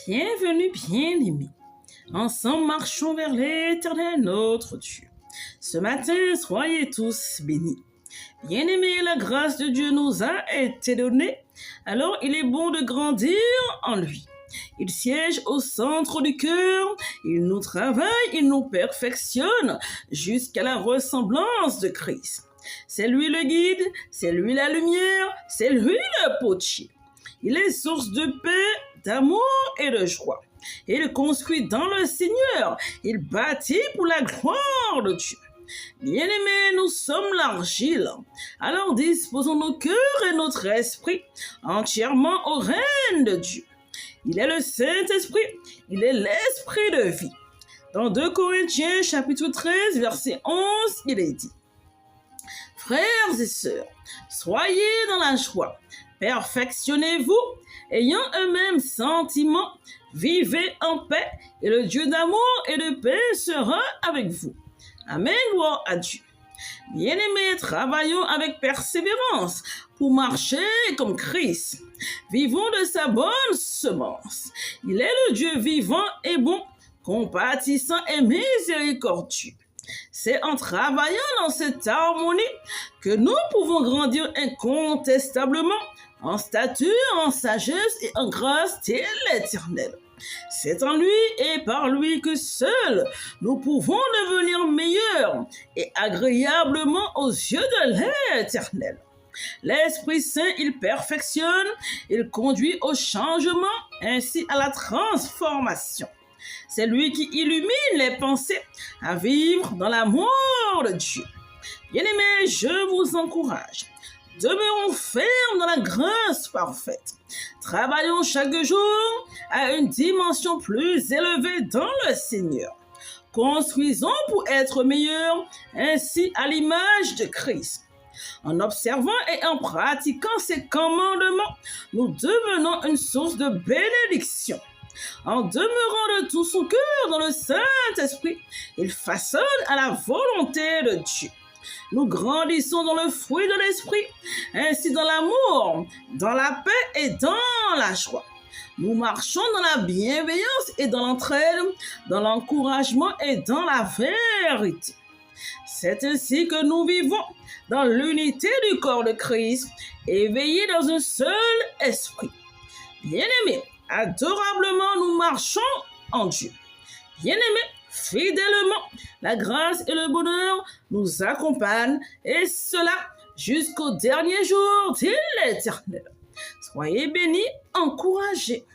Bienvenue, bien-aimés. Ensemble, marchons vers l'Éternel, notre Dieu. Ce matin, soyez tous bénis. Bien-aimés, la grâce de Dieu nous a été donnée, alors il est bon de grandir en lui. Il siège au centre du cœur, il nous travaille, il nous perfectionne jusqu'à la ressemblance de Christ. C'est lui le guide, c'est lui la lumière, c'est lui le potier. Il est source de paix, d'amour et de joie. Il construit dans le Seigneur, il bâtit pour la gloire de Dieu. Bien-aimés, nous sommes l'argile. Alors disposons nos cœurs et notre esprit entièrement au règne de Dieu. Il est le Saint-Esprit, il est l'Esprit de vie. Dans 2 Corinthiens chapitre 13, verset 11, il est dit: Frères et sœurs, soyez dans la joie, perfectionnez-vous, ayant un même sentiment, vivez en paix, et le Dieu d'amour et de paix sera avec vous. Amen, gloire à Dieu. Bien-aimés, travaillons avec persévérance pour marcher comme Christ. Vivons de sa bonne semence. Il est le Dieu vivant et bon, compatissant et miséricordieux. C'est en travaillant dans cette harmonie que nous pouvons grandir incontestablement en stature, en sagesse et en grâce de l'Éternel. C'est en lui et par lui que seuls nous pouvons devenir meilleurs et agréablement aux yeux de l'Éternel. L'Esprit Saint, il perfectionne, il conduit au changement ainsi à la transformation. C'est lui qui illumine les pensées à vivre dans l'amour de Dieu. Bien-aimés, je vous encourage. Demeurons fermes dans la grâce parfaite. Travaillons chaque jour à une dimension plus élevée dans le Seigneur. Construisons pour être meilleurs, ainsi à l'image de Christ. En observant et en pratiquant ses commandements, nous devenons une source de bénédiction. En demeurant de tout son cœur dans le Saint-Esprit, il façonne à la volonté de Dieu. Nous grandissons dans le fruit de l'Esprit, ainsi dans l'amour, dans la paix et dans la joie. Nous marchons dans la bienveillance et dans l'entraide, dans l'encouragement et dans la vérité. C'est ainsi que nous vivons dans l'unité du corps de Christ, éveillés dans un seul esprit. Bien-aimés, adorablement nous marchons en Dieu. Bien-aimés, fidèlement, la grâce et le bonheur nous accompagnent, et cela jusqu'au dernier jour de l'Éternel. Soyez bénis, encouragés.